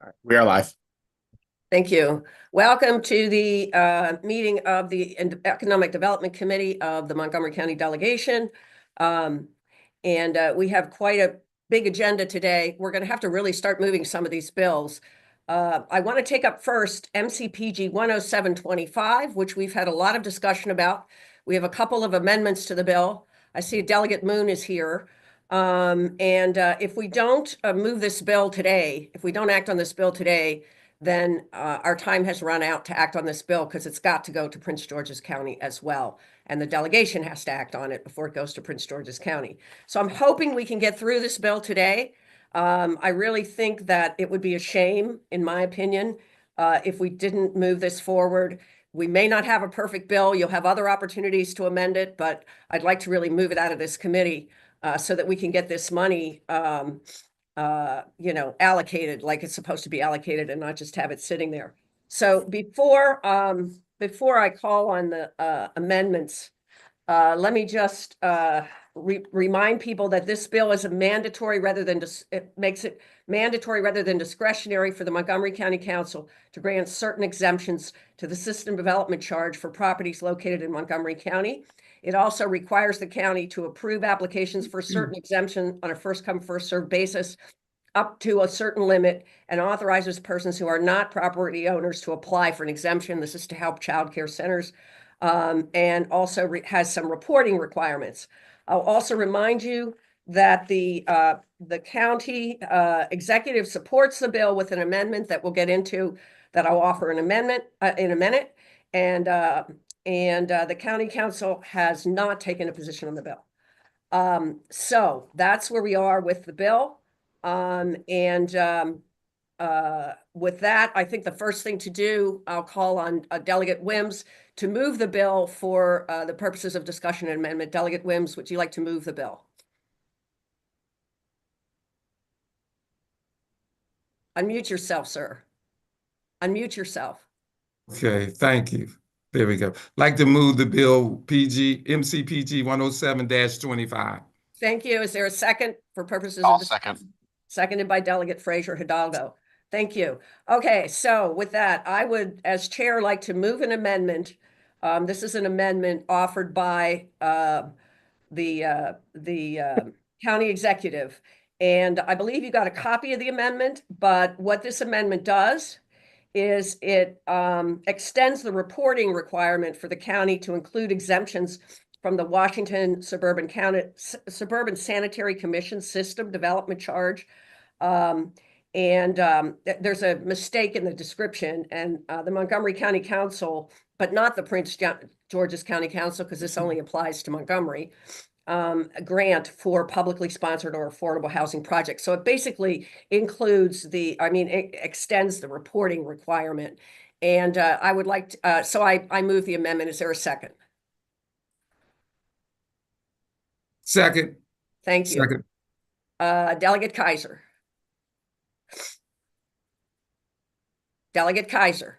All right, we are live. Thank you. Welcome to the meeting of the Economic Development Committee of the Montgomery County Delegation. We have quite a big agenda today. We're going to have to really start moving some of these bills. I want to take up first MCPG 10725, which we've had a lot of discussion about. We have a couple of amendments to the bill. I see Delegate Moon is here. If we don't move this bill today, if we don't act on this bill today, then our time has run out to act on this bill because it's got to go to Prince George's County as well. And the delegation has to act on it before it goes to Prince George's County. So I'm hoping we can get through this bill today. I really think that it would be a shame, in my opinion, if we didn't move this forward. We may not have a perfect bill. You'll have other opportunities to amend it, but I'd like to really move it out of this committee so that we can get this money allocated like it's supposed to be allocated and not just have it sitting there. So before I call on the amendments, let me just remind people that this bill is a mandatory rather than it makes it mandatory rather than discretionary for the Montgomery County Council to grant certain exemptions to the system development charge for properties located in Montgomery County. It also requires the county to approve applications for certain exemption on a first come, first served basis up to a certain limit, and authorizes persons who are not property owners to apply for an exemption. This is to help child care centers, and also has some reporting requirements. I'll also remind you that the county executive supports the bill with an amendment that we'll get into, that I'll offer an amendment in a minute. The county council has not taken a position on the bill. So that's where we are with the bill. With that, I think the first thing to do, I'll call on Delegate Wims to move the bill for the purposes of discussion and amendment. Delegate Wims, would you like to move the bill? Unmute yourself, sir. Unmute yourself. Okay, thank you. There we go. Like to move the bill MCPG 107-25. Thank you. Is there a second for purposes I'll of second. Seconded by Delegate Frazier Hidalgo. Thank you. Okay, so with that, I would, as chair, like to move an amendment. This is an amendment offered by the county executive. And I believe you got a copy of the amendment, but what this amendment does is it extends the reporting requirement for the county to include exemptions from the Washington Suburban Sanitary Commission System Development Charge. There's a mistake in the description, and the Montgomery County Council, but not the Prince George's County Council, because this only applies to Montgomery, a grant for publicly sponsored or affordable housing projects. So it basically includes it extends the reporting requirement. And I would like to, so I move the amendment. Is there a second? Second. Thank you. Second. Delegate Kaiser. Delegate Kaiser.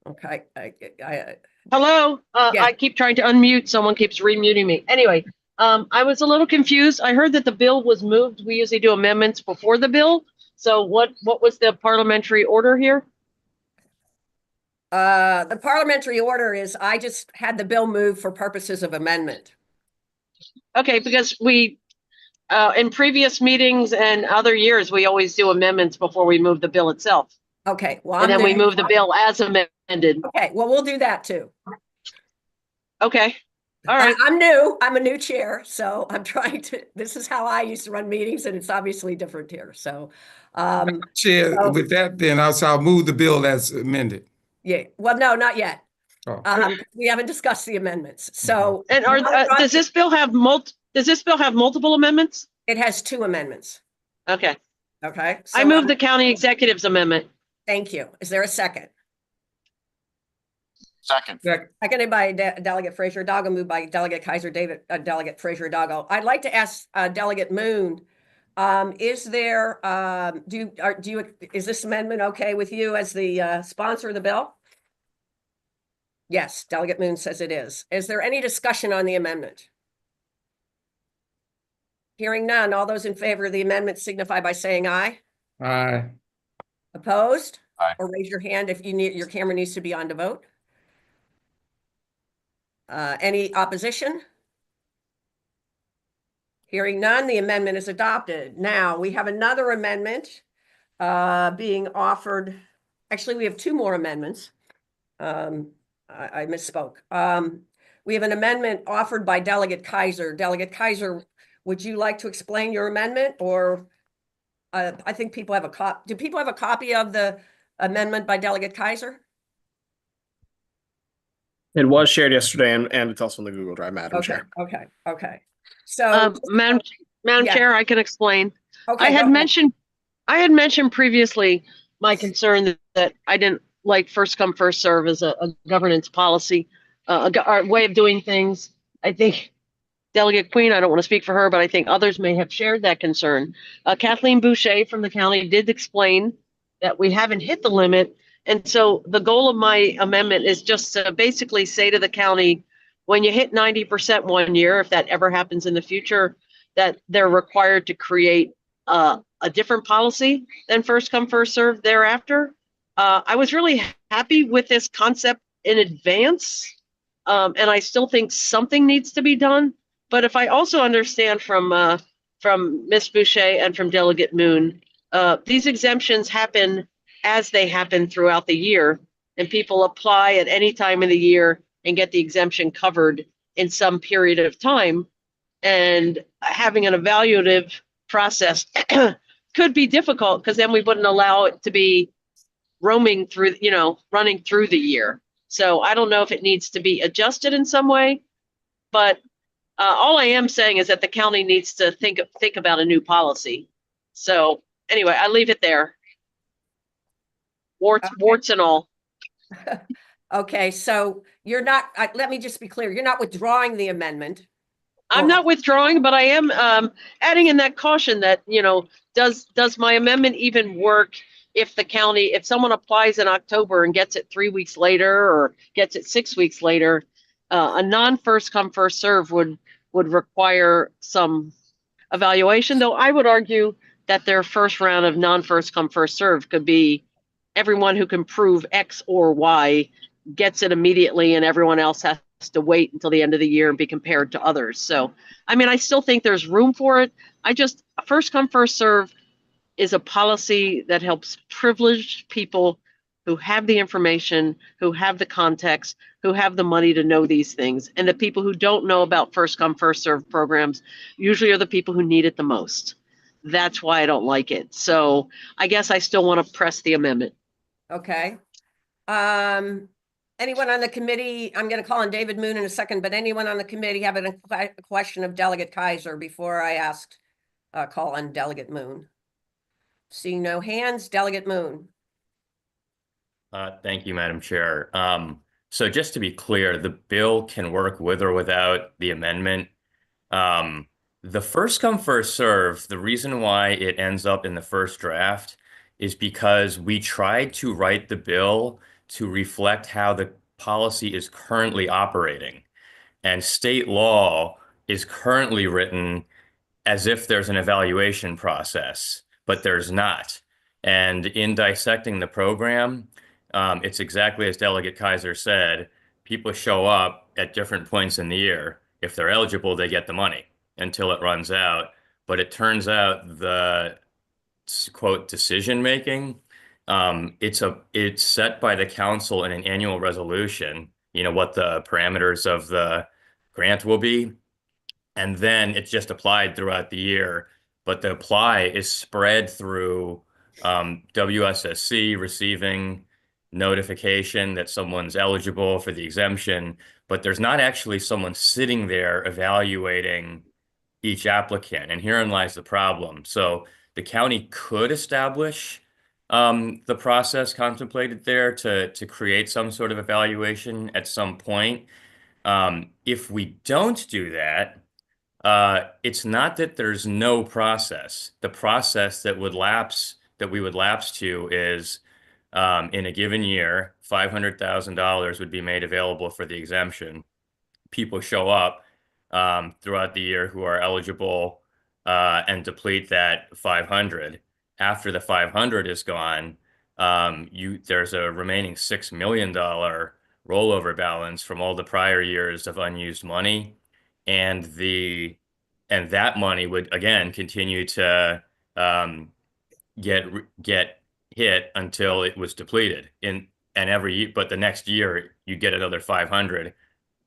Okay. Hello. Yeah. I keep trying to unmute. Someone keeps remuting me. Anyway, I was a little confused. I heard that the bill was moved. We usually do amendments before the bill. So what was the parliamentary order here? The parliamentary order is I just had the bill moved for purposes of amendment. Okay, because we, in previous meetings and other years, we always do amendments before we move the bill itself. Okay. Well, and then we move the bill as amended. Okay. Well, we'll do that too. Okay. All right. I'm new. I'm a new chair, so I'm trying to. This is how I used to run meetings, and it's obviously different here. So, Chair, with that, then I'll move the bill as amended. Yeah. Well, no, not yet. Oh. We haven't discussed the amendments. So, and does this bill have multiple amendments? It has two amendments. Okay. Okay. So I move the county executive's amendment. Thank you. Is there a second? Second. Seconded by Delegate Frazier Hidalgo, moved by Delegate Kaiser, Delegate Frazier Hidalgo. I'd like to ask Delegate Moon, is there, is this amendment okay with you as the sponsor of the bill? Yes, Delegate Moon says it is. Is there any discussion on the amendment? Hearing none, all those in favor of the amendment signify by saying aye. Aye. Opposed? Aye. Or raise your hand if you need, your camera needs to be on to vote. Any opposition? Hearing none, the amendment is adopted. Now, we have another amendment being offered. Actually, we have two more amendments. I misspoke. We have an amendment offered by Delegate Kaiser. Delegate Kaiser, would you like to explain your amendment, or I think people have a copy. Do people have a copy of the amendment by Delegate Kaiser? It was shared yesterday, and it's also in the Google Drive, Madam Okay, Chair. okay. So, Madam Yeah. Chair, I can explain. okay, I go had ahead. mentioned previously my concern that I didn't like first come, first serve as a governance policy, a way of doing things. I think Delegate Queen, I don't want to speak for her, but I think others may have shared that concern. Kathleen Boucher from the county did explain that we haven't hit the limit. And so the goal of my amendment is just to basically say to the county, when you hit 90% one year, if that ever happens in the future, that they're required to create a different policy than first come, first serve thereafter. I was really happy with this concept in advance. And I still think something needs to be done. But if I also understand from Ms. Boucher and from Delegate Moon, these exemptions happen as they happen throughout the year, and people apply at any time of the year and get the exemption covered in some period of time. And having an evaluative process could be difficult, because then we wouldn't allow it to be roaming through, running through the year. So I don't know if it needs to be adjusted in some way, but all I am saying is that the county needs to think about a new policy. So anyway, I leave it there. Warts and all. Okay, so you're not, let me just be clear, you're not withdrawing the amendment. I'm not withdrawing, but I am adding in that caution that, does my amendment even work if if someone applies in October and gets it 3 weeks later or gets it 6 weeks later, a non-first come, first serve would require some evaluation, though I would argue that their first round of non-first come, first serve could be everyone who can prove X or Y gets it immediately, and everyone else has to wait until the end of the year and be compared to others. So, I still think there's room for it. First come, first serve is a policy that helps privileged people who have the information, who have the context, who have the money to know these things. And the people who don't know about first come, first serve programs usually are the people who need it the most. That's why I don't like it. So I guess I still want to press the amendment. Okay. Anyone on the committee, I'm going to call on David Moon in a second, but anyone on the committee have a question of Delegate Kaiser before I call on Delegate Moon? Seeing no hands, Delegate Moon. Thank you, Madam Chair. So just to be clear, the bill can work with or without the amendment. The first come, first serve, the reason why it ends up in the first draft is because we tried to write the bill to reflect how the policy is currently operating. And state law is currently written as if there's an evaluation process, but there's not. And in dissecting the program, it's exactly as Delegate Kaiser said, people show up at different points in the year. If they're eligible, they get the money until it runs out. But it turns out the quote decision making, it's set by the council in an annual resolution, what the parameters of the grant will be. And then it's just applied throughout the year. But the apply is spread through WSSC receiving notification that someone's eligible for the exemption, but there's not actually someone sitting there evaluating each applicant. And herein lies the problem. So the county could establish the process contemplated there to create some sort of evaluation at some point. If we don't do that, it's not that there's no process. The process that we would lapse to is in a given year, $500,000 would be made available for the exemption. People show up throughout the year who are eligible and deplete that 500. After the 500 is gone, there's a remaining $6 million rollover balance from all the prior years of unused money, and that money would again continue to um, get hit until it was depleted. And every year, but the next year you get another 500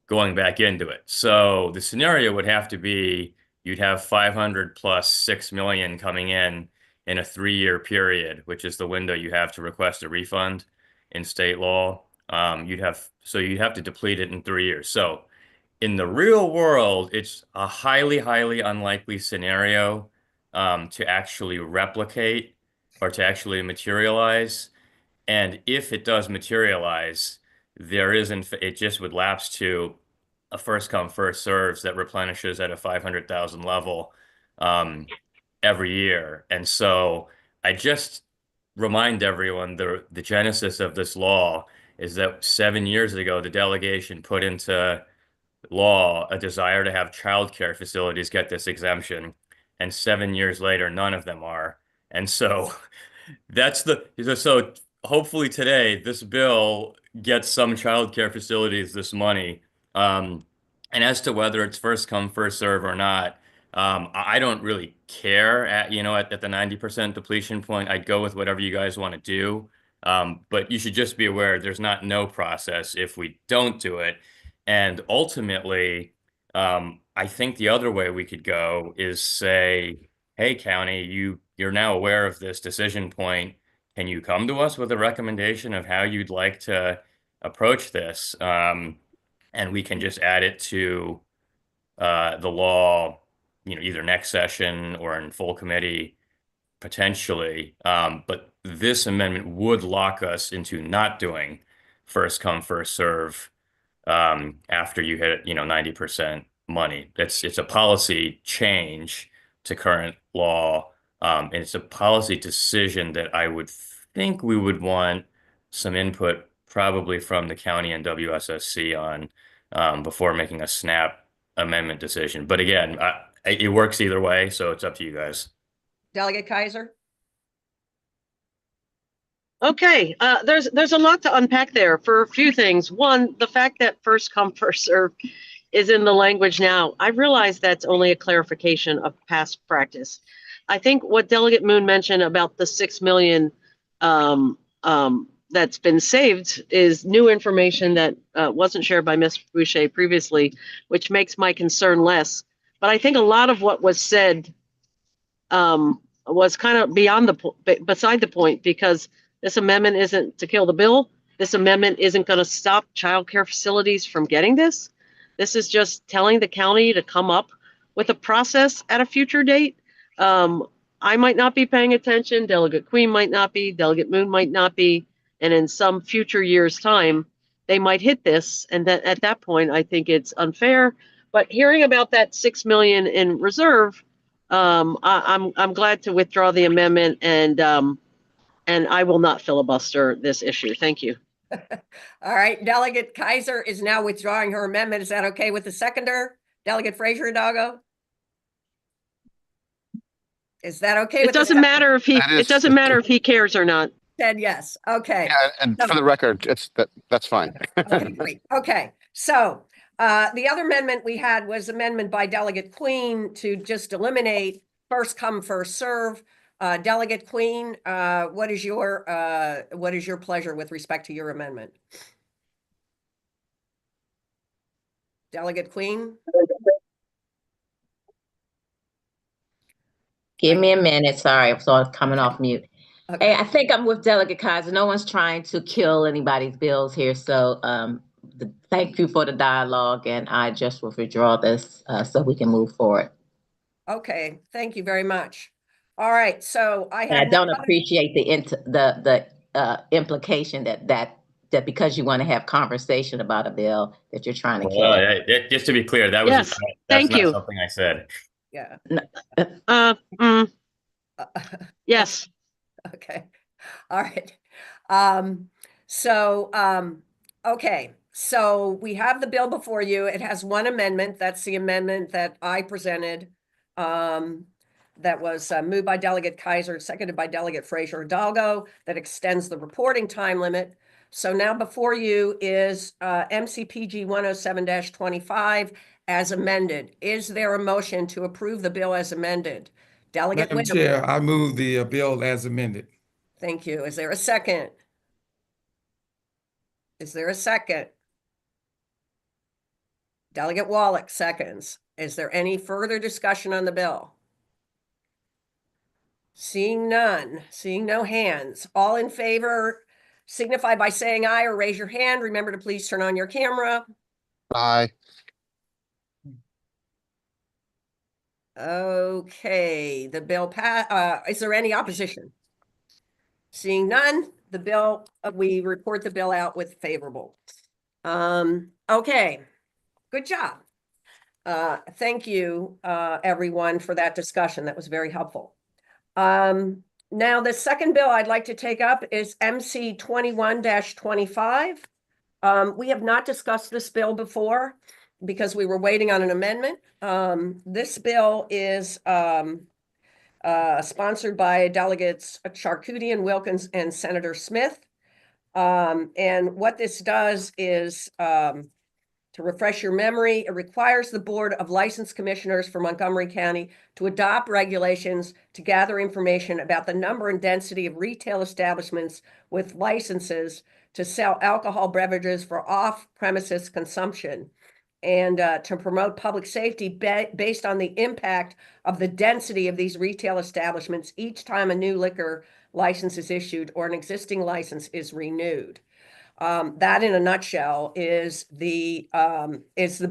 going back into it. So the scenario would have to be you'd have 500 plus 6 million coming in a 3-year period, which is the window you have to request a refund in state law. You'd have to deplete it in 3 years. So in the real world, it's a highly, highly unlikely scenario to actually replicate or to actually materialize. And if it does materialize, it just would lapse to a first come, first serves that replenishes at a 500,000 level um, every year. And so I just remind everyone the genesis of this law is that 7 years ago, the delegation put into law a desire to have childcare facilities get this exemption, and 7 years later, none of them are. And so so hopefully today this bill gets some childcare facilities this money. And as to whether it's first come, first serve or not, I don't really care at the 90% depletion point. I'd go with whatever you guys want to do. But you should just be aware there's not no process if we don't do it. And ultimately, I think the other way we could go is say, hey, county, you're now aware of this decision point. Can you come to us with a recommendation of how you'd like to approach this? And we can just add it to the law, either next session or in full committee potentially. But this amendment would lock us into not doing first come, first serve after you hit, 90% money. It's a policy change to current law. And it's a policy decision that I would think we would want some input probably from the county and WSSC on before making a snap amendment decision. But again, it works either way, so it's up to you guys. Delegate Kaiser? Okay, there's a lot to unpack there for a few things. One, the fact that first come, first serve is in the language now. I realize that's only a clarification of past practice. I think what Delegate Moon mentioned about the 6 million that's been saved is new information that wasn't shared by Ms. Boucher previously, which makes my concern less. But I think a lot of what was said was kind of beside the point, because this amendment isn't to kill the bill. This amendment isn't going to stop childcare facilities from getting this. This is just telling the county to come up with a process at a future date. I might not be paying attention. Delegate Queen might not be. Delegate Moon might not be. And in some future year's time, they might hit this. And that at that point, I think it's unfair. But hearing about that 6 million in reserve, I'm glad to withdraw the amendment, and I will not filibuster this issue. Thank you. All right, Delegate Kaiser is now withdrawing her amendment. Is that okay with the seconder? Delegate Frazier Hidalgo? Is that okay? It doesn't matter if he, it doesn't matter if he cares or not. Said yes. Okay. Yeah, and for the record, that's fine. Okay, great. Okay, so the other amendment we had was amendment by Delegate Queen to just eliminate first come, first serve. Delegate Queen, what is your pleasure with respect to your amendment? Delegate Queen? Give me a minute. Sorry, I was coming off mute. Okay. Hey, I think I'm with Delegate Kaiser. No one's trying to kill anybody's bills here. So thank you for the dialogue, and I just will withdraw this so we can move forward. Okay, thank you very much. All right, so I don't appreciate the implication that because you want to have conversation about a bill that you're trying to kill. Just to be clear, that's thank not you. something I said. Yeah. Yes. Okay. All right. Okay. So we have the bill before you. It has one amendment. That's the amendment that I presented. that was moved by Delegate Kaiser, seconded by Delegate Frazier Hidalgo, that extends the reporting time limit. So now before you is MCPG 107-25 as amended. Is there a motion to approve the bill as amended? Delegate Madam Whittam, Chair, I move the bill as amended. thank you. Is there a second? Is there a second? Delegate Wallach seconds. Is there any further discussion on the bill? Seeing none, seeing no hands, all in favor signify by saying aye or raise your hand. Remember to please turn on your camera. Aye. Okay, the bill is there any opposition? Seeing none, the bill, we report the bill out with favorable. Okay, good job. Thank you, everyone, for that discussion. That was very helpful. Now the second bill I'd like to take up is MC 21-25. We have not discussed this bill before because we were waiting on an amendment. This bill is sponsored by Delegates Charkoudian, Wilkins, and Senator Smith. And what this does is, to refresh your memory, it requires the Board of License Commissioners for Montgomery County to adopt regulations to gather information about the number and density of retail establishments with licenses to sell alcohol beverages for off-premises consumption, and to promote public safety based on the impact of the density of these retail establishments each time a new liquor license is issued or an existing license is renewed. That in a nutshell is the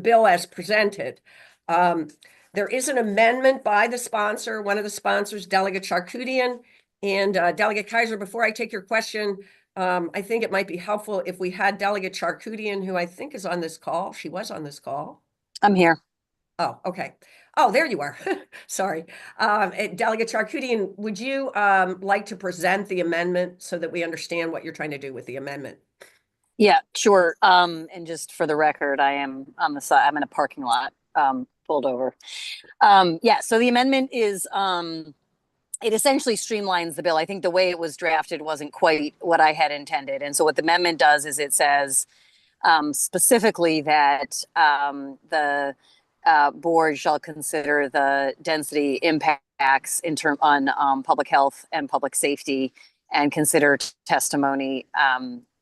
bill as presented. There is an amendment by the sponsor, one of the sponsors, Delegate Charkoudian, and Delegate Kaiser. Before I take your question, I think it might be helpful if we had Delegate Charkoudian, who I think is on this call. She was on this call. I'm here. Oh, okay. Oh, there you are. Sorry. Delegate Charkoudian, would you like to present the amendment so that we understand what you're trying to do with the amendment? Yeah, sure. And just for the record, I am on the side, I'm in a parking lot, pulled over. Yeah, so the amendment is, it essentially streamlines the bill. I think the way it was drafted wasn't quite what I had intended. And so what the amendment does is it says specifically that the board shall consider the density impacts on public health and public safety and consider testimony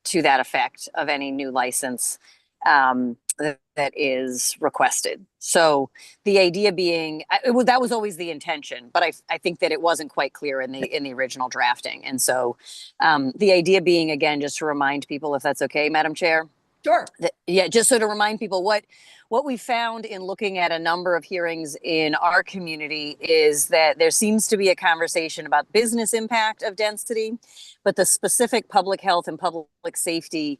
to that effect of any new license that is requested. So the idea being, that was always the intention, but I think that it wasn't quite clear in the original drafting. And so the idea being, again, just to remind people, if that's okay, Madam Chair. Sure. Yeah, just so to remind people what we found in looking at a number of hearings in our community is that there seems to be a conversation about business impact of density, but the specific public health and public safety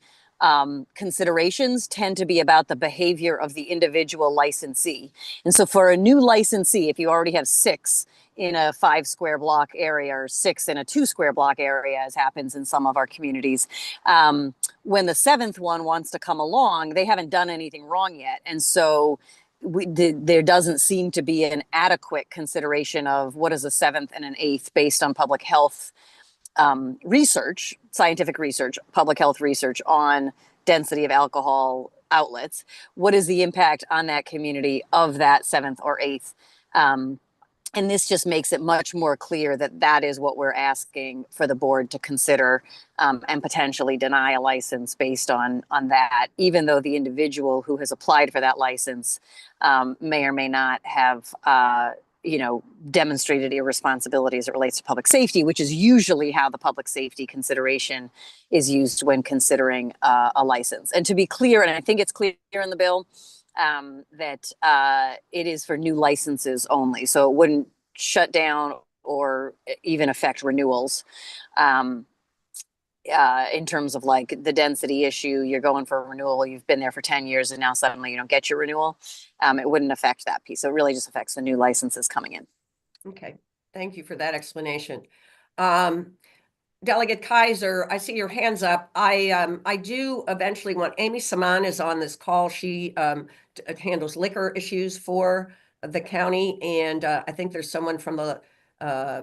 considerations tend to be about the behavior of the individual licensee. And so for a new licensee, if you already have 6 in a 5 square block area or 6 in a 2 square block area, as happens in some of our communities, when the 7th one wants to come along, they haven't done anything wrong yet. And so there doesn't seem to be an adequate consideration of what is a 7th and an 8th based on public health research, scientific research, public health research on density of alcohol outlets. What is the impact on that community of that 7th or 8th? And this just makes it much more clear that that is what we're asking for the board to consider and potentially deny a license based on that, even though the individual who has applied for that license may or may not have demonstrated irresponsibility as it relates to public safety, which is usually how the public safety consideration is used when considering a license. And to be clear, and I think it's clear in the bill, that it is for new licenses only. So it wouldn't shut down or even affect renewals. In terms of like the density issue, you're going for a renewal, you've been there for 10 years and now suddenly you don't get your renewal. It wouldn't affect that piece. So it really just affects the new licenses coming in. Okay, thank you for that explanation. Delegate Kaiser, I see your hands up. I do eventually want, Amy Saman is on this call. She handles liquor issues for the county. And I think there's someone from the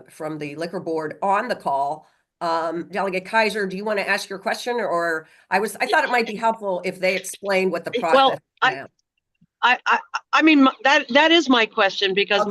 from the liquor board on the call. Delegate Kaiser, do you want to ask your question, or I thought it might be helpful if they explained what the process Well, is now. I mean, that is my question, because Okay.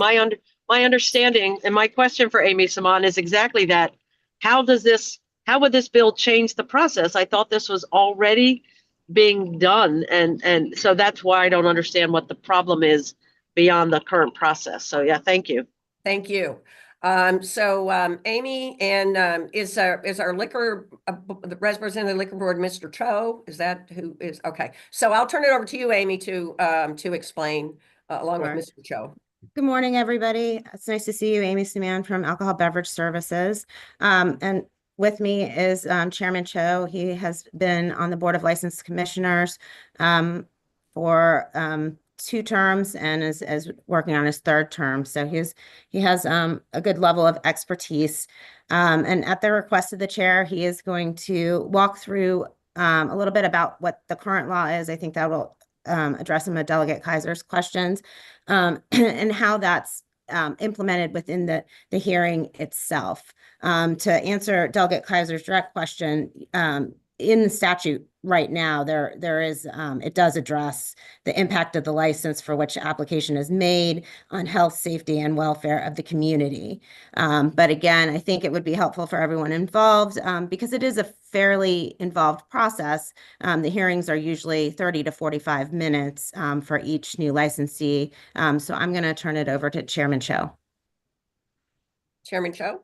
my understanding and my question for Amy Simon is exactly that. How would this bill change the process? I thought this was already being done, and so that's why I don't understand what the problem is beyond the current process. So yeah, thank you. Thank you. Amy, and is our liquor, the representative of the liquor board, Mr. Cho? Is that who is? Okay. So I'll turn it over to you, Amy, to explain along with Sure. Mr. Cho. Good morning, everybody. It's nice to see you, Amy Siman from Alcohol Beverage Services. And with me is Chairman Cho. He has been on the Board of Licensed Commissioners for 2 terms and is working on his 3rd term. So he has a good level of expertise. And at the request of the chair, he is going to walk through a little bit about what the current law is. I think that will address some of Delegate Kaiser's questions, and how that's implemented within the hearing itself. To answer Delegate Kaiser's direct question, in the statute right now, there is it does address the impact of the license for which application is made on health, safety, and welfare of the community. But again, I think it would be helpful for everyone involved, because it is a fairly involved process. The hearings are usually 30 to 45 minutes for each new licensee. So I'm going to turn it over to Chairman Cho. Chairman Cho?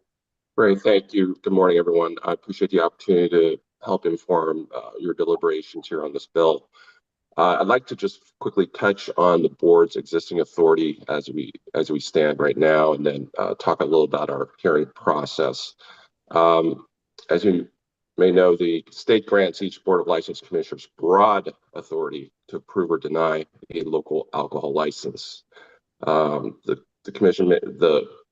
Great, thank you. Good morning, everyone. I appreciate the opportunity to help inform your deliberations here on this bill. I'd like to just quickly touch on the board's existing authority as we stand right now, and then talk a little about our hearing process. As you may know, the state grants each Board of License Commissioners broad authority to approve or deny a local alcohol license. The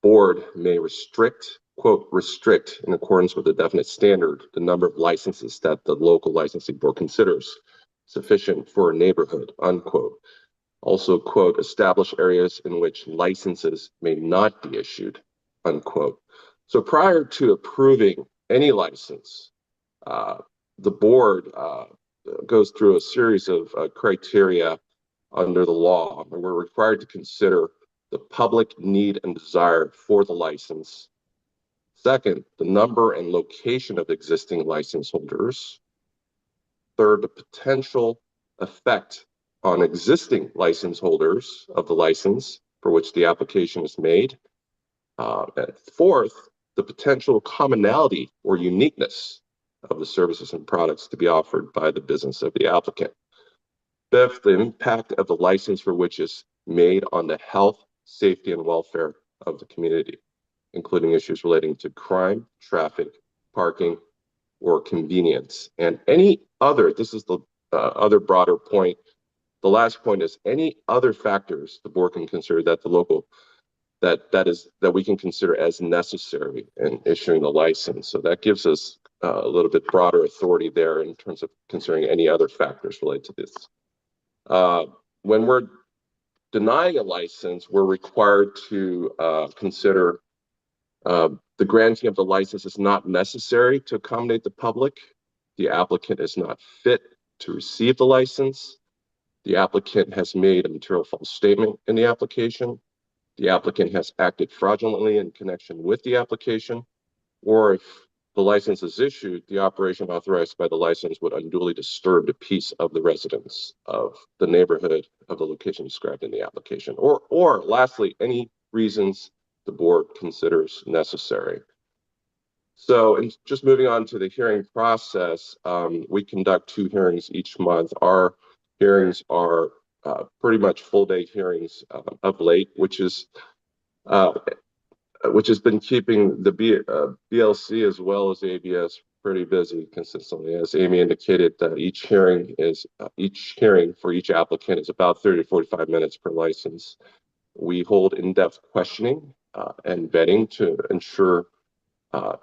board may restrict, quote, restrict in accordance with a definite standard the number of licenses that the local licensing board considers sufficient for a neighborhood, unquote. Also, quote, establish areas in which licenses may not be issued, unquote. So prior to approving any license, the board goes through a series of criteria under the law, and we're required to consider the public need and desire for the license. Second, the number and location of existing license holders. Third, the potential effect on existing license holders of the license for which the application is made. And fourth, the potential commonality or uniqueness of the services and products to be offered by the business of the applicant. Fifth, the impact of the license for which is made on the health, safety, and welfare of the community, including issues relating to crime, traffic, parking, or convenience. And any other, this is the other broader point. The last point is any other factors the board can consider that the local, that we can consider as necessary in issuing the license. So that gives us a little bit broader authority there in terms of considering any other factors related to this. When we're denying a license, we're required to consider the granting of the license is not necessary to accommodate the public. The applicant is not fit to receive the license. The applicant has made a material false statement in the application. The applicant has acted fraudulently in connection with the application, or if the license is issued, the operation authorized by the license would unduly disturb the peace of the residents of the neighborhood of the location described in the application, or lastly, any reasons the board considers necessary. So, and just moving on to the hearing process, we conduct 2 hearings each month. Our hearings are pretty much full day hearings of late, which has been keeping the BLC as well as ABS pretty busy consistently. As Amy indicated, each hearing for each applicant is about 30 to 45 minutes per license. We hold in-depth questioning and vetting to ensure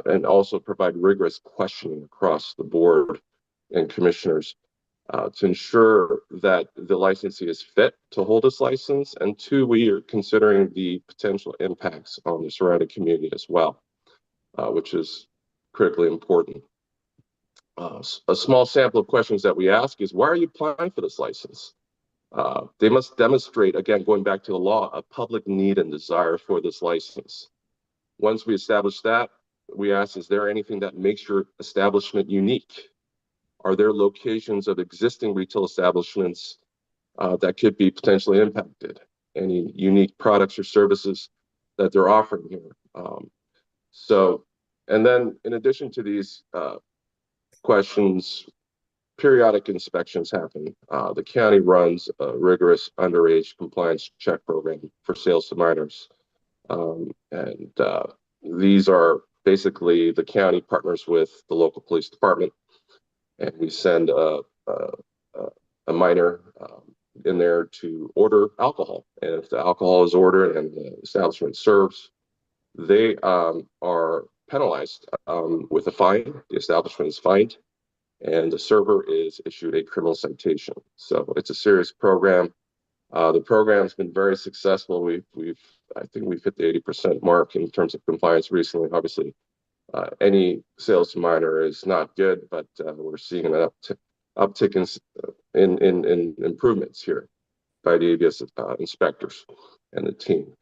and also provide rigorous questioning across the board and commissioners. to ensure that the licensee is fit to hold this license. And two, we are considering the potential impacts on the surrounding community as well, which is critically important. A small sample of questions that we ask is, why are you applying for this license? They must demonstrate, again, going back to the law, a public need and desire for this license. Once we establish that, we ask, is there anything that makes your establishment unique? Are there locations of existing retail establishments that could be potentially impacted? Any unique products or services that they're offering here? And then in addition to these questions, periodic inspections happen. The county runs a rigorous underage compliance check program for sales to minors. These are basically the county partners with the local police department, and we send a minor in there to order alcohol. And if the alcohol is ordered and the establishment serves, they are penalized with a fine. The establishment is fined, and the server is issued a criminal citation. So it's a serious program. The program's been very successful. I think we've hit the 80% mark in terms of compliance recently. Obviously, any sales to minor is not good, but we're seeing an uptick in improvements here by the ABS inspectors and the team.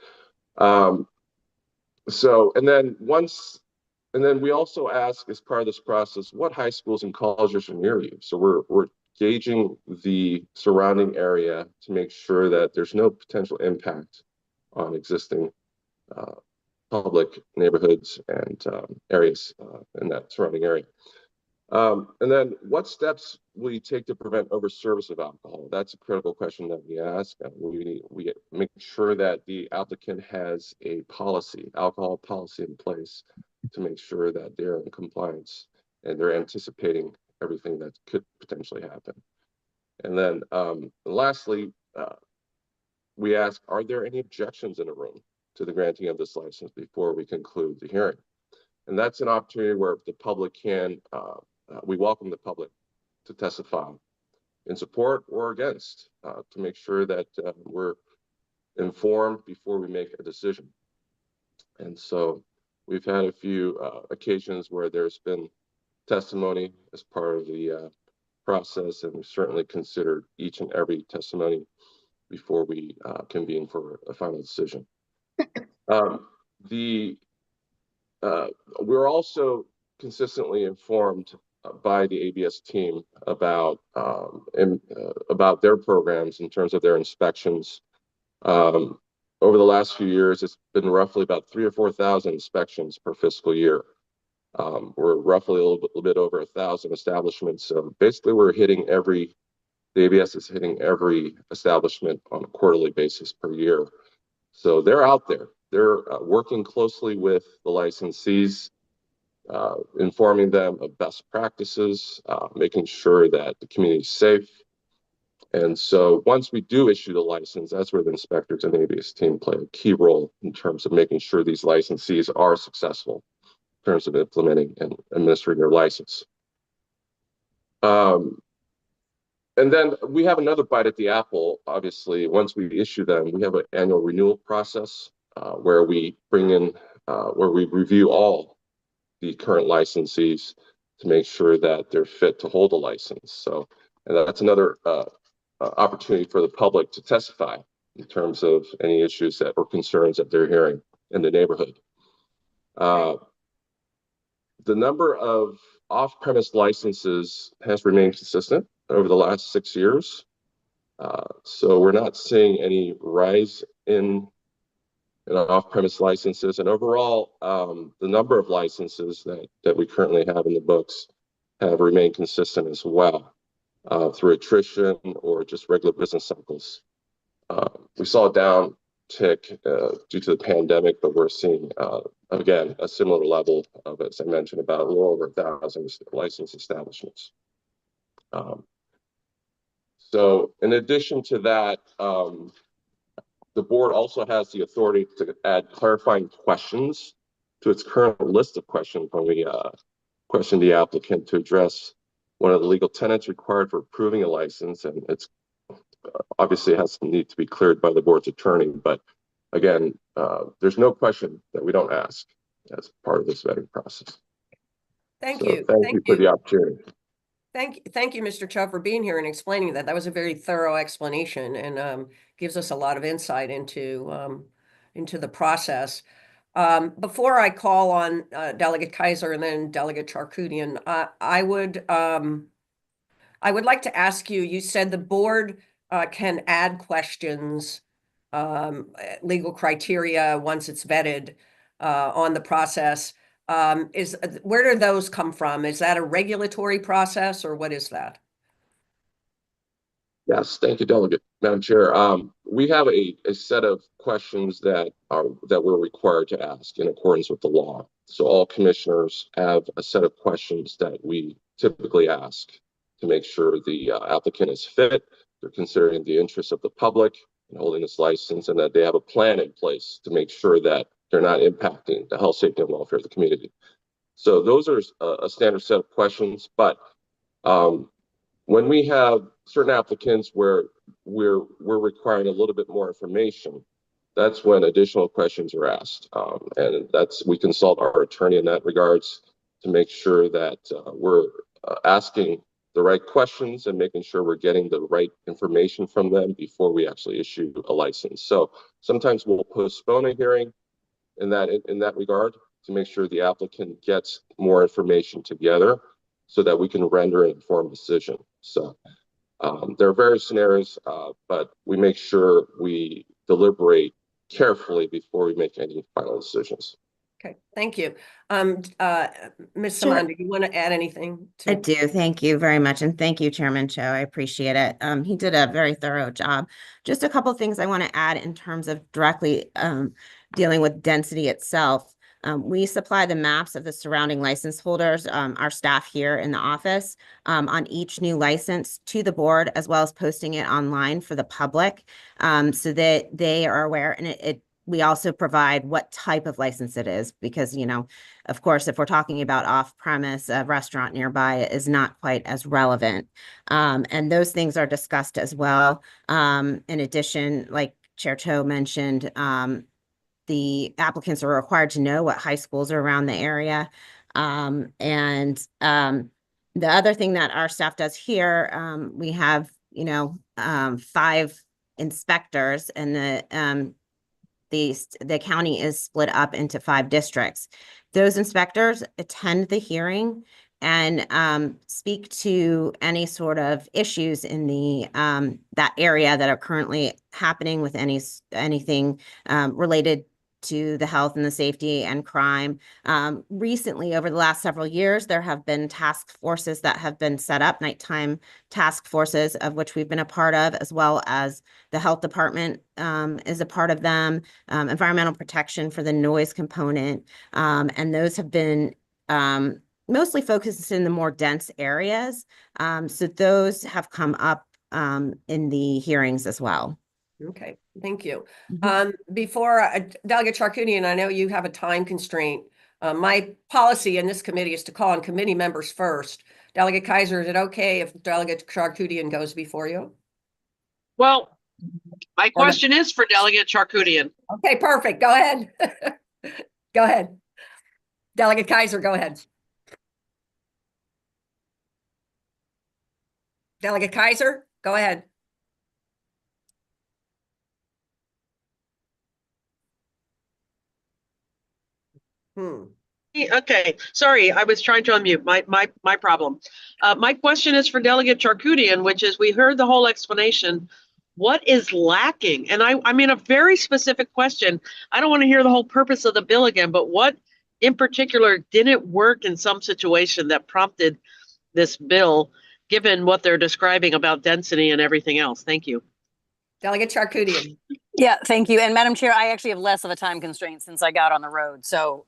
And then we also ask, as part of this process, what high schools and colleges are near you? So we're gauging the surrounding area to make sure that there's no potential impact on existing public neighborhoods and areas in that surrounding area. And then what steps will you take to prevent overservice of alcohol? That's a critical question that we ask. We make sure that the applicant has a alcohol policy in place to make sure that they're in compliance and they're anticipating everything that could potentially happen. And then lastly, we ask, are there any objections in the room to the granting of this license before we conclude the hearing? And that's an opportunity where the public we welcome the public to testify in support or against to make sure that we're informed before we make a decision. And so we've had a few occasions where there's been testimony as part of the process, and we've certainly considered each and every testimony before we convene for a final decision. We're also consistently informed by the ABS team about their programs in terms of their inspections. Over the last few years, it's been roughly about 3,000 or 4,000 inspections per fiscal year. We're roughly a little bit over 1,000 establishments. So basically, the ABS is hitting every establishment on a quarterly basis per year. So they're out there. They're working closely with the licensees, informing them of best practices, making sure that the community is safe. And so once we do issue the license, that's where the inspectors and the ABS team play a key role in terms of making sure these licensees are successful in terms of implementing and administering their license. And then we have another bite at the apple. Obviously, once we issue them, we have an annual renewal process where we review all the current licensees to make sure that they're fit to hold a license. So, and that's another opportunity for the public to testify in terms of any issues or concerns that they're hearing in the neighborhood. The number of off-premise licenses has remained consistent over the last 6 years. So we're not seeing any rise in off-premise licenses. And overall, the number of licenses that we currently have in the books have remained consistent as well through attrition or just regular business cycles. We saw a downtick due to the pandemic, but we're seeing, again, a similar level of, as I mentioned, about a little over 1,000 licensed establishments. So in addition to that, the board also has the authority to add clarifying questions to its current list of questions when we question the applicant to address one of the legal tenets required for approving a license, and it's obviously has to need to be cleared by the board's attorney. But again, there's no question that we don't ask as part of this vetting process. Thank So you. thank you for the opportunity. Thank you, Mr. Cho, for being here and explaining that. That was a very thorough explanation and gives us a lot of insight into the process. Before I call on Delegate Kaiser and then Delegate Charkoudian, I would like to ask you, you said the board can add questions, legal criteria once it's vetted on the process. Where do those come from? Is that a regulatory process or what is that? Yes, thank you, Delegate. Madam Chair, we have a set of questions that we're required to ask in accordance with the law. So all commissioners have a set of questions that we typically ask to make sure the applicant is fit, they're considering the interests of the public in holding this license, and that they have a plan in place to make sure that they're not impacting the health, safety, and welfare of the community. So those are a standard set of questions, but when we have certain applicants where we're requiring a little bit more information, that's when additional questions are asked. And we consult our attorney in that regards to make sure that we're asking the right questions and making sure we're getting the right information from them before we actually issue a license. So sometimes we'll postpone a hearing in that regard to make sure the applicant gets more information together so that we can render an informed decision. So there are various scenarios, but we make sure we deliberate carefully before we make any final decisions. Okay, thank you. Ms. Sure. Saman, do you want to add anything I to? do. Thank you very much. And thank you, Chairman Cho. I appreciate it. He did a very thorough job. Just a couple of things I want to add in terms of directly dealing with density itself. We supply the maps of the surrounding license holders, our staff here in the office, on each new license to the board, as well as posting it online for the public, so that they are aware. And we also provide what type of license it is, because, you know, of course, if we're talking about off-premise, a restaurant nearby is not quite as relevant. And those things are discussed as well. In addition, like Chair Cho mentioned, the applicants are required to know what high schools are around the area. The other thing that our staff does here, we have, 5 inspectors, and the county is split up into 5 districts. Those inspectors attend the hearing and speak to any sort of issues in the that area that are currently happening with anything related to the health and the safety and crime. Recently, over the last several years, there have been task forces that have been set up, nighttime task forces, of which we've been a part of, as well as the health department is a part of them, environmental protection for the noise component. And those have been mostly focused in the more dense areas. So those have come up in the hearings as well. Okay, thank you. Mhm. Before Delegate Charkoudian, I know you have a time constraint. My policy in this committee is to call on committee members first. Delegate Kaiser, is it okay if Delegate Charkoudian goes before you? Well, my question is for Delegate Charkoudian. Okay, perfect. Go ahead. Go ahead. Delegate Kaiser, go ahead. Delegate Kaiser, go ahead. Okay, sorry, I was trying to unmute. My problem. My question is for Delegate Charkoudian, which is, we heard the whole explanation. What is lacking? And I mean, a very specific question. I don't want to hear the whole purpose of the bill again, but what in particular didn't work in some situation that prompted this bill, given what they're describing about density and everything else? Thank you. Delegate Charkoudian. Yeah, thank you. And Madam Chair, I actually have less of a time constraint since I got on the road. So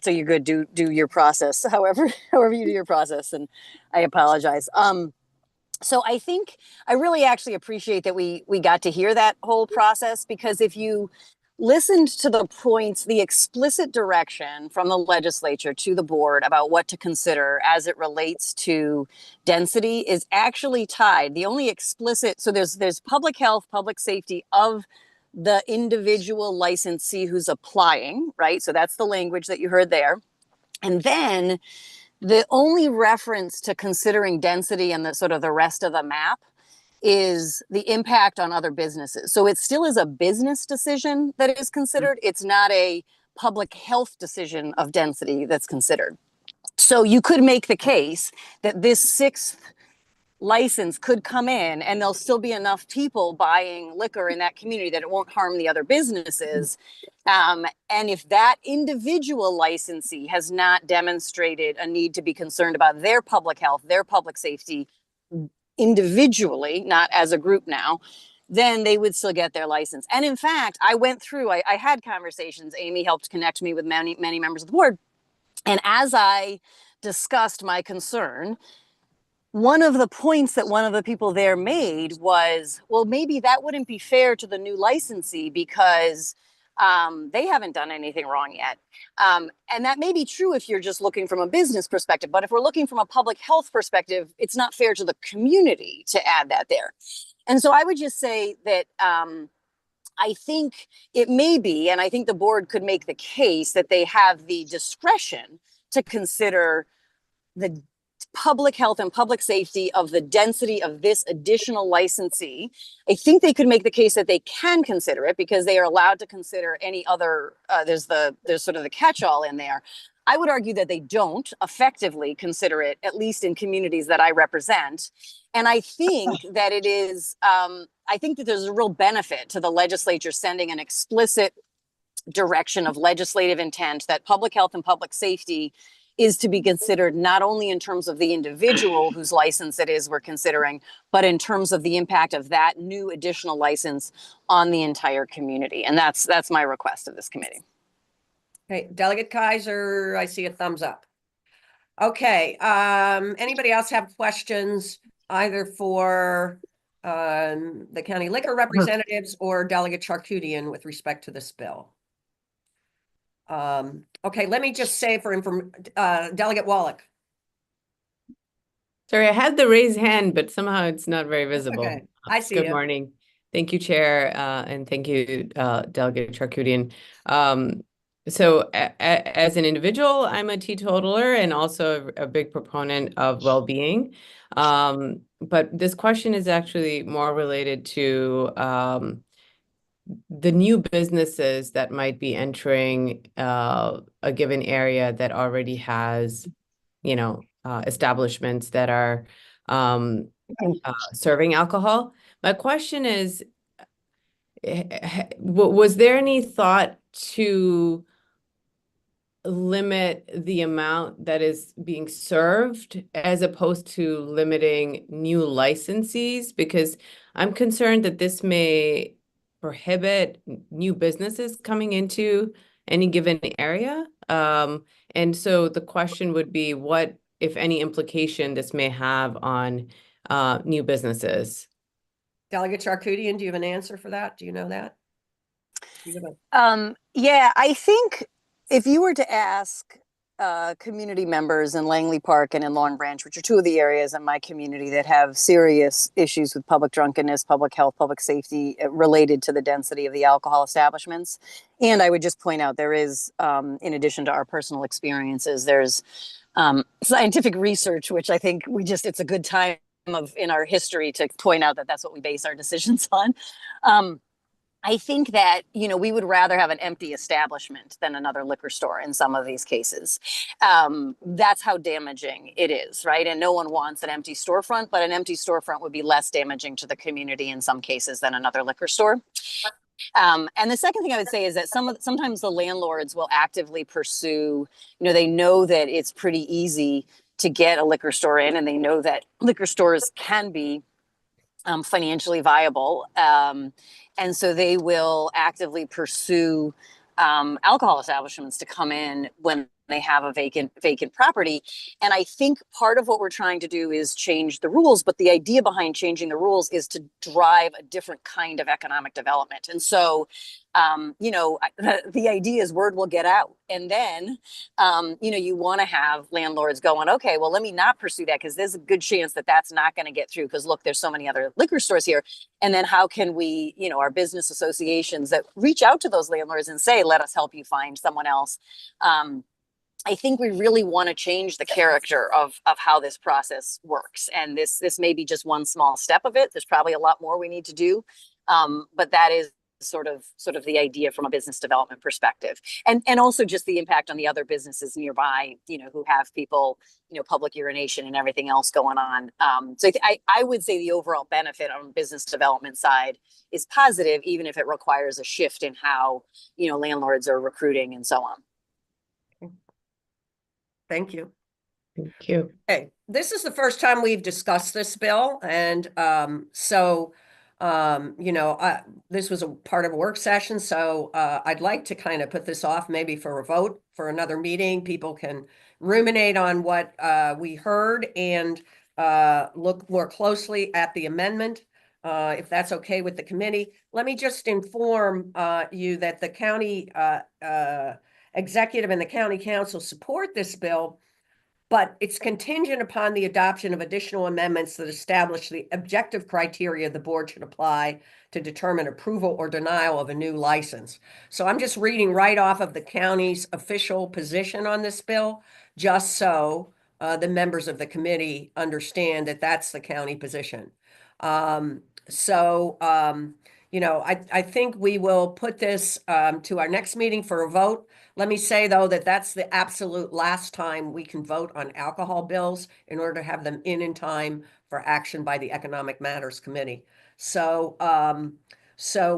so you're good. Do your process, however you do your process, and I apologize. So I think I really actually appreciate that we got to hear that whole process, because if you listened to the points, the explicit direction from the legislature to the board about what to consider as it relates to density is actually tied. The only explicit, so there's public health, public safety of the individual licensee who's applying, right? So that's the language that you heard there. And then the only reference to considering density and the sort of the rest of the map is the impact on other businesses. So it still is a business decision that is considered. It's not a public health decision of density that's considered. So you could make the case that this sixth license could come in and there'll still be enough people buying liquor in that community that it won't harm the other businesses. And if that individual licensee has not demonstrated a need to be concerned about their public health, their public safety, individually, not as a group now, then they would still get their license. And in fact, I went through, I had conversations. Amy helped connect me with many members of the board. And as I discussed my concern, one of the points that one of the people there made was, well, maybe that wouldn't be fair to the new licensee because they haven't done anything wrong yet. And that may be true if you're just looking from a business perspective, but if we're looking from a public health perspective, it's not fair to the community to add that there. And so I would just say that I think it may be, and I think the board could make the case that they have the discretion to consider the public health and public safety of the density of this additional licensee. I think they could make the case that they can consider it because they are allowed to consider any other, there's sort of the catch-all in there. I would argue that they don't effectively consider it, at least in communities that I represent. And I think that it is, I think that there's a real benefit to the legislature sending an explicit direction of legislative intent that public health and public safety is to be considered not only in terms of the individual whose license it is we're considering, but in terms of the impact of that new additional license on the entire community. And that's my request of this committee. Okay, Delegate Kaiser, I see a thumbs up. Okay, anybody else have questions either for the county liquor representatives or Delegate Charkoudian with respect to this bill? Okay, let me just say for Delegate Wallach. Sorry, I had the raised hand, but somehow it's not very visible. Okay, I see Good you. morning. Thank you, Chair, and thank you, Delegate Charkoudian. So as an individual, I'm a teetotaler and also a big proponent of well-being. But this question is actually more related to the new businesses that might be entering a given area that already has, establishments that are serving alcohol. My question is, was there any thought to limit the amount that is being served as opposed to limiting new licensees? Because I'm concerned that this may prohibit new businesses coming into any given area. And so the question would be, what, if any, implication this may have on new businesses? Delegate Charkoudian, do you have an answer for that? Do you know that? Yeah, I think if you were to ask community members in Langley Park and in Long Branch, which are two of the areas in my community that have serious issues with public drunkenness, public health, public safety related to the density of the alcohol establishments. And I would just point out there is, in addition to our personal experiences, there's scientific research, which I think it's a good time in our history to point out that that's what we base our decisions on. I think that, we would rather have an empty establishment than another liquor store in some of these cases. That's how damaging it is, right? And no one wants an empty storefront, but an empty storefront would be less damaging to the community in some cases than another liquor store. And the second thing I would say is that sometimes the landlords will actively pursue, they know that it's pretty easy to get a liquor store in, and they know that liquor stores can be financially viable. And so they will actively pursue alcohol establishments to come in when they have a vacant property. And I think part of what we're trying to do is change the rules, but the idea behind changing the rules is to drive a different kind of economic development. And so, the idea is word will get out. And then, you want to have landlords going, okay, well, let me not pursue that because there's a good chance that that's not going to get through because look, there's so many other liquor stores here. And then how can we, our business associations that reach out to those landlords and say, let us help you find someone else. I think we really want to change the character of how this process works. And this may be just one small step of it. There's probably a lot more we need to do. But that is sort of the idea from a business development perspective. And also just the impact on the other businesses nearby, who have people, public urination and everything else going on. So I would say the overall benefit on the business development side is positive, even if it requires a shift in how, landlords are recruiting and so on. Thank you. Thank you. Okay, this is the first time we've discussed this bill, and this was a part of a work session, so I'd like to kind of put this off maybe for a vote for another meeting. People can ruminate on what we heard and look more closely at the amendment, if that's okay with the committee. Let me just inform you that the county executive and the county council support this bill, but it's contingent upon the adoption of additional amendments that establish the objective criteria the board should apply to determine approval or denial of a new license. So I'm just reading right off of the county's official position on this bill, just so the members of the committee understand that that's the county position. I think we will put this to our next meeting for a vote. Let me say, though, that that's the absolute last time we can vote on alcohol bills in order to have them in time for action by the Economic Matters Committee. So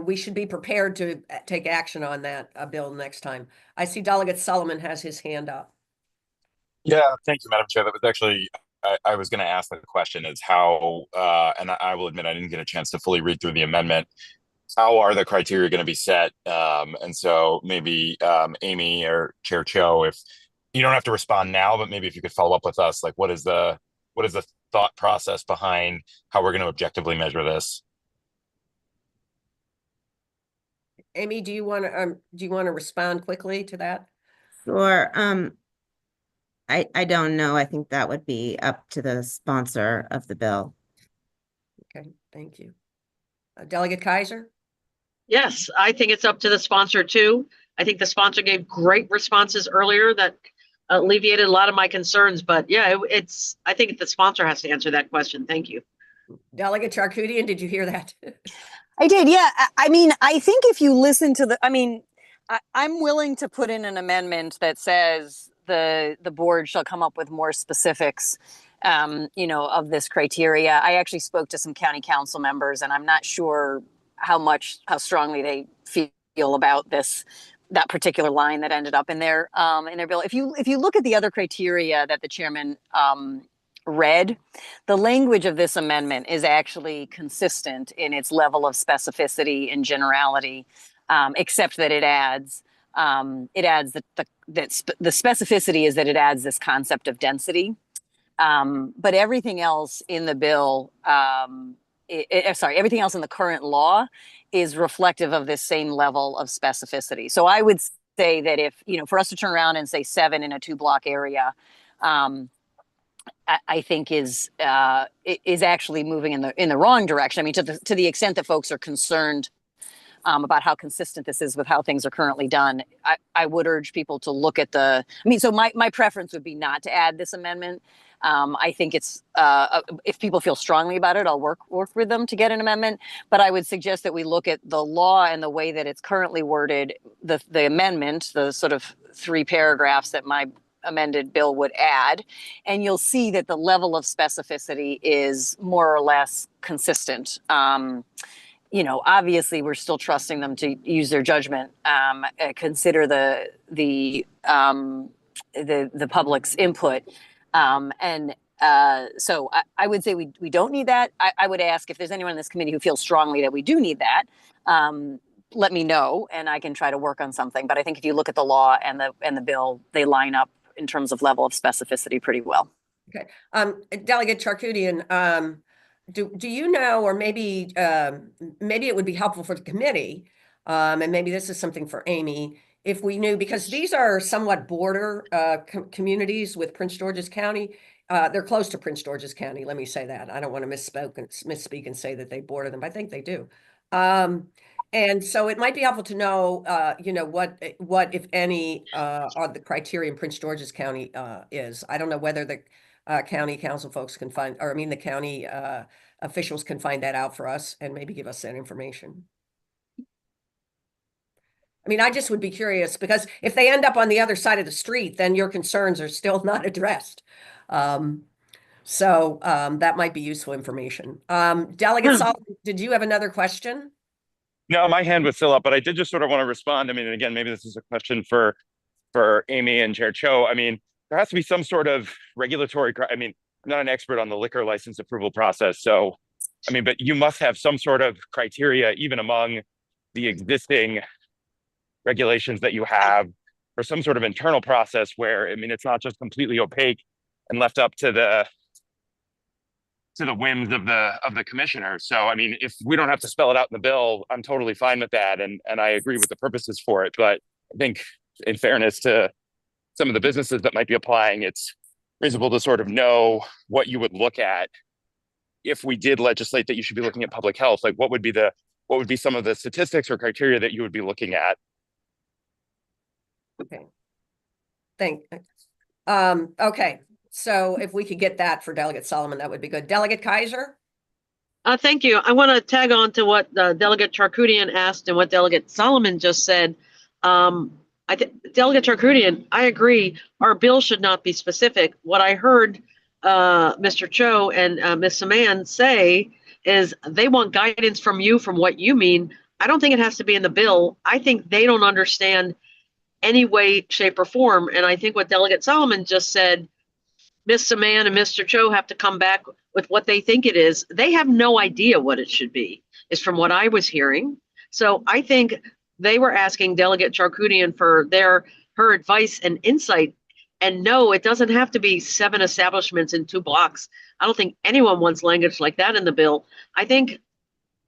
we should be prepared to take action on that bill next time. I see Delegate Sullivan has his hand up. Yeah, thank you, Madam Chair. That was actually, I was going to ask the question is how, and I will admit I didn't get a chance to fully read through the amendment. How are the criteria going to be set? And so maybe Amy or Chair Cho, if you don't have to respond now, but maybe if you could follow up with us, like what is the thought process behind how we're going to objectively measure this? Amy, do you want to respond quickly to that? Sure. I don't know. I think that would be up to the sponsor of the bill. Okay, thank you. Delegate Kaiser? Yes, I think it's up to the sponsor too. I think the sponsor gave great responses earlier that alleviated a lot of my concerns, but yeah, I think the sponsor has to answer that question. Thank you. Delegate Charkoudian, did you hear that? I did, yeah. I think if you listen to I'm willing to put in an amendment that says the board shall come up with more specifics, of this criteria. I actually spoke to some county council members, and I'm not sure how strongly they feel about that particular line that ended up in their bill. If you look at the other criteria that the chairman read, the language of this amendment is actually consistent in its level of specificity and generality, except that it adds the specificity is that it adds this concept of density. But everything else in the bill, everything else in the current law is reflective of this same level of specificity. So I would say that if, for us to turn around and say 7 in a 2-block area, I think is actually moving in the wrong direction. I mean, to the extent that folks are concerned about how consistent this is with how things are currently done, I would urge people to look at so my preference would be not to add this amendment. I think it's if people feel strongly about it, I'll work with them to get an amendment. But I would suggest that we look at the law and the way that it's currently worded, the amendment, the sort of 3 paragraphs that my amended bill would add, and you'll see that the level of specificity is more or less consistent. Obviously, we're still trusting them to use their judgment, consider the public's input. So I would say we don't need that. I would ask if there's anyone in this committee who feels strongly that we do need that, let me know and I can try to work on something. But I think if you look at the law and the bill, they line up in terms of level of specificity pretty well. Delegate Charkoudian, do you know, or maybe maybe it would be helpful for the committee, and maybe this is something for Amy, if we knew, because these are somewhat border communities with Prince George's County. They're close to Prince George's County. Let me say that. I don't want to misspeak and say that they border them. I think they do. And so it might be helpful to know, you know, what if any are the criteria in Prince George's County is. I don't know whether the county council folks can find, or I mean, the county officials can find that out for us and maybe give us that information. I mean, I just would be curious, because if they end up on the other side of the street, then your concerns are still not addressed. So that might be useful information. Delegate Sullivan, did you have another question? No, my hand was still up, but I did just sort of want to respond. I mean, again, maybe this is a question for Amy and Chair Cho. I mean, there has to be some sort of regulatory, I mean, I'm not an expert on the liquor license approval process. So, I mean, but you must have some sort of criteria, even among the existing regulations that you have, or some sort of internal process where, I mean, it's not just completely opaque and left up to the whims of the commissioner. So, I mean, if we don't have to spell it out in the bill, I'm totally fine with that. And I agree with the purposes for it. But I think in fairness to some of the businesses that might be applying, it's reasonable to sort of know what you would look at if we did legislate that you should be looking at public health. Like what would be some of the statistics or criteria that you would be looking at? Okay. Okay. So if we could get that for Delegate Solomon, that would be good. Delegate Kaiser? Thank you. I want to tag on to what Delegate Charkoudian asked and what Delegate Solomon just said. Delegate Charkoudian, I agree. Our bill should not be specific. What I heard Mr. Cho and Ms. Saman say is they want guidance from you from what you mean. I don't think it has to be in the bill. I think they don't understand any way, shape, or form. And I think what Delegate Solomon just said, Ms. Saman and Mr. Cho have to come back with what they think it is. They have no idea what it should be, is from what I was hearing. So I think they were asking Delegate Charkoudian for her advice and insight. And no, it doesn't have to be 7 establishments in 2 blocks. I don't think anyone wants language like that in the bill. I think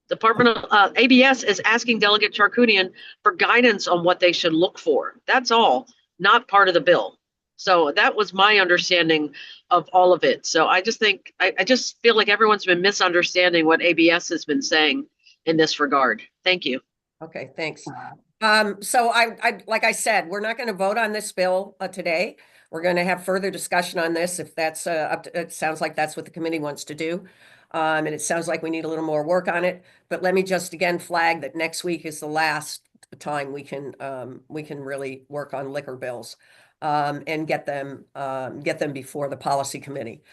Department of ABS is asking Delegate Charkoudian for guidance on what they should look for. That's all, not part of the bill. So that was my understanding of all of it. So I just think, I just feel like everyone's been misunderstanding what ABS has been saying in this regard. Thank you. Okay, thanks. So I like I said, we're not going to vote on this bill today. We're going to have further discussion on this if that's up to, it sounds like that's what the committee wants to do. And it sounds like we need a little more work on it. But let me just again flag that next week is the last time we can really work on liquor bills and get them before the policy committee.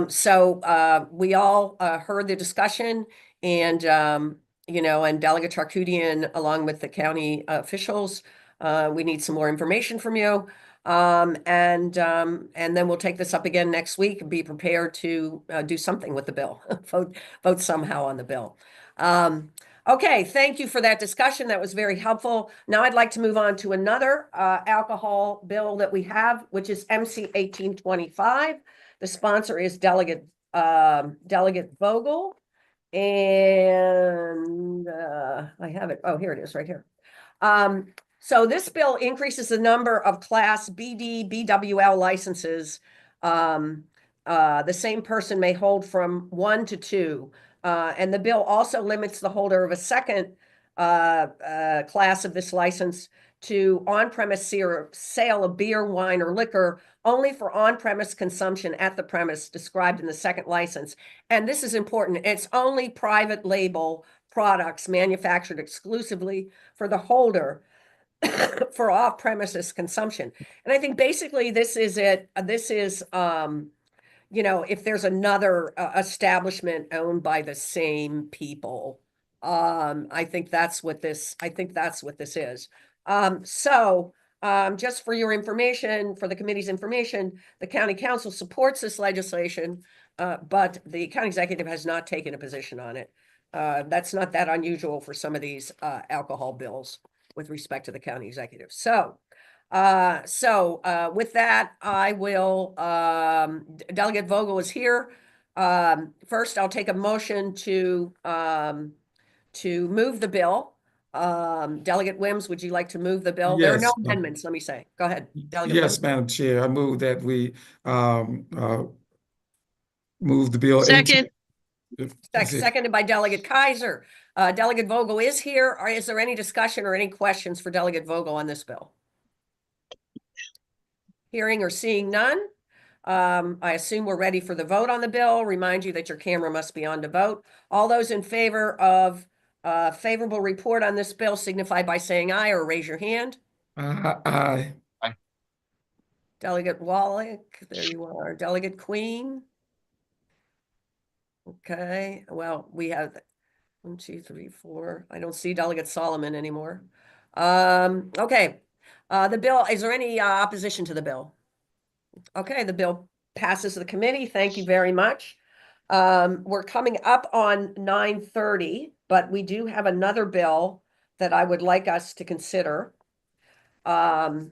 So we all heard the discussion, and you know, and Delegate Charkoudian, along with the county officials, we need some more information from you. And then we'll take this up again next week and be prepared to do something with the bill, vote somehow on the bill. Okay, thank you for that discussion. That was very helpful. Now I'd like to move on to another alcohol bill that we have, which is MC 1825. The sponsor is Delegate Vogel. And I have it. Oh, here it is right here. So this bill increases the number of Class BD, BWL licenses the same person may hold from 1 to 2. And the bill also limits the holder of a second class of this license to on-premise sale of beer, wine, or liquor only for on-premise consumption at the premise described in the second license. And this is important. It's only private label products manufactured exclusively for the holder for off-premises consumption. And I think basically this is it. This is, you know, if there's another establishment owned by the same people, I think that's what this is. Just for your information, for the committee's information, the county council supports this legislation, but the county executive has not taken a position on it. That's not that unusual for some of these alcohol bills with respect to the county executive. So With that, I will, Delegate Vogel is here. First, I'll take a motion to move the bill. Delegate Wims, would you like to move the bill? There are no Yes, amendments, let me say. Go ahead, Delegate yes, Wims. Madam Chair, I move that we move the bill. Second. Seconded by Delegate Kaiser. Delegate Vogel is here. Or is there any discussion or any questions for Delegate Vogel on this bill? Hearing or seeing none. I assume we're ready for the vote on the bill. Remind you that your camera must be on to vote. All those in favor of favorable report on this bill signify by saying aye or raise your hand. Aye. Delegate Wallach, there you are. Delegate Queen. Okay, well, we have 1, 2, 3, 4. I don't see Delegate Solomon anymore. Okay, the bill, is there any opposition to the bill? Okay, the bill passes the committee. Thank you very much. We're coming up on 9:30, but we do have another bill that I would like us to consider. And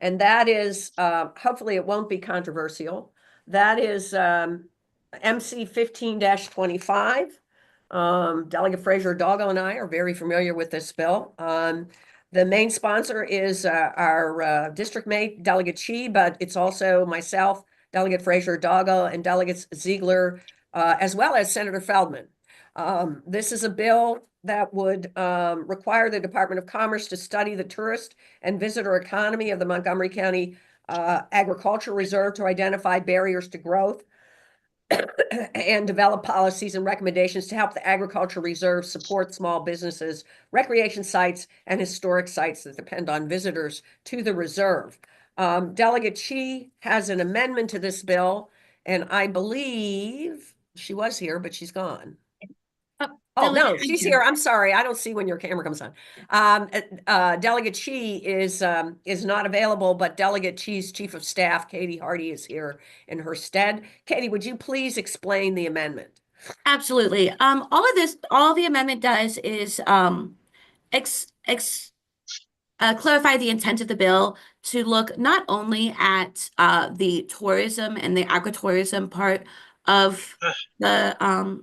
that is, hopefully it won't be controversial. That is MC 15-25. Delegate Frazier-Doggo and I are very familiar with this bill. The main sponsor is our district mate, Delegate Chi, but it's also myself, Delegate Frazier-Doggo, and Delegates Ziegler, as well as Senator Feldman. This is a bill that would require the Department of Commerce to study the tourist and visitor economy of the Montgomery County Agricultural Reserve to identify barriers to growth and develop policies and recommendations to help the agricultural reserve support small businesses, recreation sites, and historic sites that depend on visitors to the reserve. Delegate Chi has an amendment to this bill, and I believe she was here, but she's gone. Oh, no, she's here. I'm sorry. I don't see when your camera comes on. Delegate Chi is not available, but Delegate Chi's Chief of Staff, Katie Hardy, is here in her stead. Katie, would you please explain the amendment? Absolutely. All the amendment does is clarify the intent of the bill to look not only at the tourism and the agritourism part of the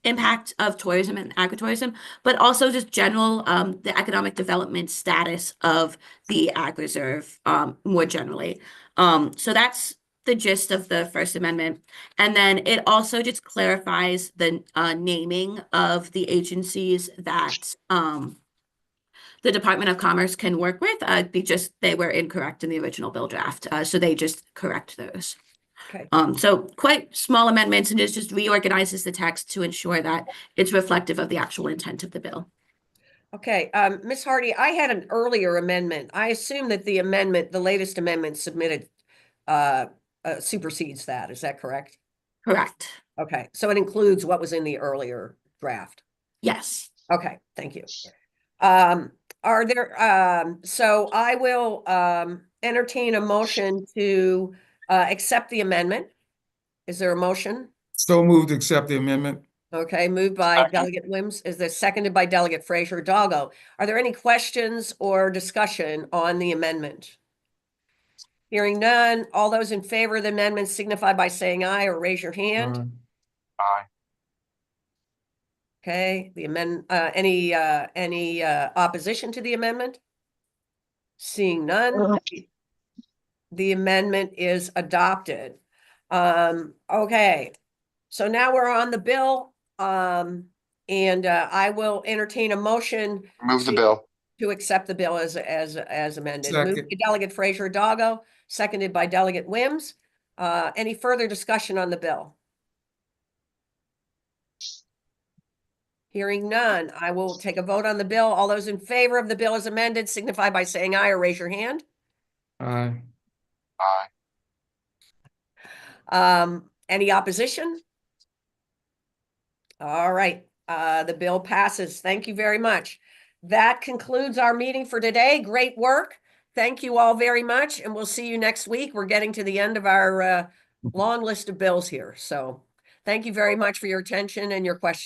impact of tourism and agritourism, but also just general the economic development status of the ag reserve more generally. So that's the gist of the First Amendment. And then it also just clarifies the naming of the agencies that the Department of Commerce can work with. They were incorrect in the original bill draft, so they just correct those. Okay. So quite small amendments, and it just reorganizes the text to ensure that it's reflective of the actual intent of the bill. Okay, Ms. Hardy, I had an earlier amendment. I assume that the latest amendment submitted supersedes that. Is that correct? Correct. Okay, so it includes what was in the earlier draft. Yes. Okay, thank you. So I will entertain a motion to accept the amendment. Is there a motion? So moved to accept the amendment. Okay, moved by Delegate Wims. Is there seconded by Delegate Frazier-Doggo? Are there any questions or discussion on the amendment? Hearing none, all those in favor of the amendment signify by saying aye or raise your hand. Aye. Okay, the amendment, any opposition to the amendment? Seeing none, the amendment is adopted. Okay, so now we're on the bill, and I will entertain a motion. Move the bill. To accept the bill as amended. Second. Moved by Delegate Frazier-Doggo, seconded by Delegate Wims. Any further discussion on the bill? Hearing none, I will take a vote on the bill. All those in favor of the bill as amended signify by saying aye or raise your hand. Aye. Aye. Any opposition? All right, the bill passes. Thank you very much. That concludes our meeting for today. Great work. Thank you all very much, and we'll see you next week. We're getting to the end of our long list of bills here. So thank you very much for your attention and your questions.